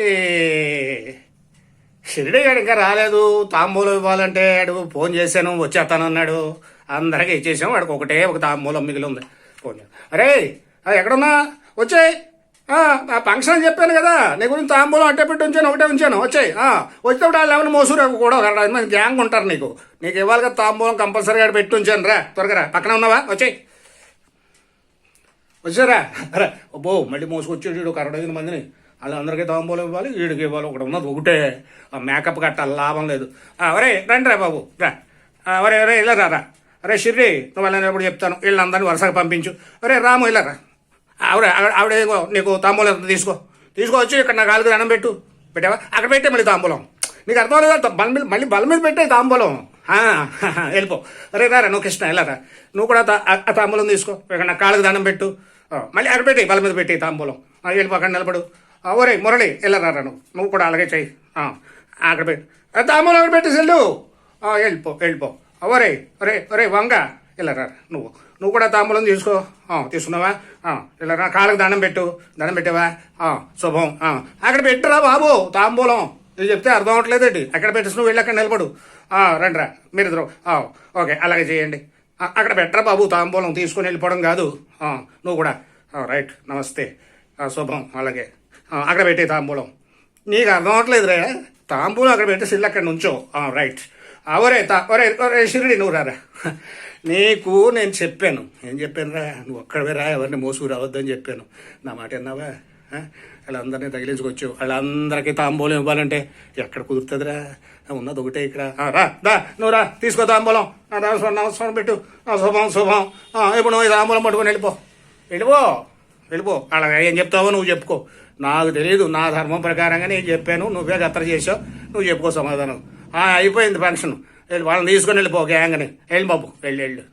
ఈ షిరిడి గారు ఇంకా రాలేదు. తాంబూలం ఇవ్వాలంటే వాడు ఫోన్ చేశాను వచ్చేస్తానన్నాడు. అందరికీ ఇచ్చేసాం. వాడికి ఒకటే ఒక తాంబూలం మిగిలి ఉంది. ఫోన్ అరే ఎక్కడున్నా వచ్చాయి. ఫంక్షన్ అని చెప్పాను కదా, నీ గురించి తాంబూలం అట్టే పెట్టి ఉంచాను, ఒకటే ఉంచాను. వచ్చాయి వచ్చేటప్పుడు వాళ్ళు ఎవరిని మోసూరు కూడా మంది గ్యాంగ్ ఉంటారు. నీకు ఇవ్వాలి కదా తాంబూలం, కంపల్సరీగా పెట్టి ఉంచాను. రా త్వరగా రా, పక్కన ఉన్నావా? వచ్చాయి వచ్చారా? అరే అబ్బో మళ్ళీ మోసుకొచ్చేడు ఒక 60 మందిని. వాళ్ళందరికీ తాంబూలం ఇవ్వాలి, వీడికి ఇవ్వాలి. ఒకటి ఉన్నది ఒకటే. మేకప్ కట్టాలి, లాభం లేదు. అరే రండి రా బాబు రా. అరే ఇలా రా. అరే షిర్రీ నువ్వు వాళ్ళని ఎప్పుడు చెప్తాను, వీళ్ళందరినీ వరుసగా పంపించు. అరే రాము ఇలా రా. ఆవిడ నీకు తాంబూలం ఎంత తీసుకోవచ్చు. ఇక్కడ నా కాలుకి దండం పెట్టావా? అక్కడ పెట్టే మళ్ళీ తాంబూలం. నీకు అర్థం లేదా? మళ్ళీ బల మీద పెట్టే తాంబూలం. వెళ్ళిపో. అరే రారా నువ్వు కృష్ణ వెళ్ళరా, నువ్వు కూడా ఆ తాంబూలం తీసుకో. ఇక్కడ నా కాళ్ళకి దండం పెట్టు. మళ్ళీ అక్కడ పెట్టి బల మీద పెట్టి తాంబూలం. వెళ్ళిపో, అక్కడ నిలబడు. ఒరే మురళి వెళ్ళరా నువ్వు కూడా అలాగే చెయ్యి. అక్కడ పెట్టి తాంబూలం అక్కడ పెట్టి సెల్లు. వెళ్ళిపో. ఒరే వంగ వెళ్ళరా. నువ్వు కూడా తాంబూలం తీసుకున్నావా? వెళ్ళరా, కాళ్ళకి దండం పెట్టావా? శుభం. అక్కడ పెట్టరా బాబు తాంబూలం. ఇది చెప్తే అర్థం అవట్లేదండి. అక్కడ పెట్టేసి నువ్వు వెళ్ళి అక్కడ నిలబడు. రండి రా మీరిద్దరు. ఓకే అలాగే చేయండి. అక్కడ పెట్టరా బాబు తాంబూలం, తీసుకుని వెళ్ళిపోవడం కాదు. నువ్వు కూడా రైట్ నమస్తే శుభం. అలాగే అక్కడ పెట్టే తాంబూలం. నీకు అర్థం అవట్లేదు రే. తాంబూలం అక్కడ పెట్టేసి వెళ్ళి అక్కడ నుంచో. రైట్. ఒరే షిరిడి నువ్వు రారా. నీకు నేను చెప్పాను. ఏం చెప్పాను రా? నువ్వు ఒక్కడవే రా, ఎవరిని మోసుకు రావద్దని చెప్పాను. నా మాట విన్నావా? వాళ్ళందరినీ తగిలించుకొచ్చు. వాళ్ళందరికీ తాంబూలం ఇవ్వాలంటే ఎక్కడ కుదురుతుందిరా? ఉన్నది ఒకటే ఇక్కడ. నువ్వు రా తీసుకో తాంబూలం. నమస్కారం పెట్టు. శుభం. ఇప్పుడు నువ్వు తాంబూలం పట్టుకొని వెళ్ళిపో. అలా ఏం చెప్తావో నువ్వు చెప్పుకో. నాకు తెలియదు. నా ధర్మం ప్రకారంగా నేను చెప్పాను. నువ్వే గత్తర చేసావు. నువ్వు చెప్పుకో సమాధానం. అయిపోయింది ఫంక్షన్. వాళ్ళని తీసుకొని వెళ్ళిపో గ్యాంగ్ని. వెళ్ళి బాబు వెళ్ళు.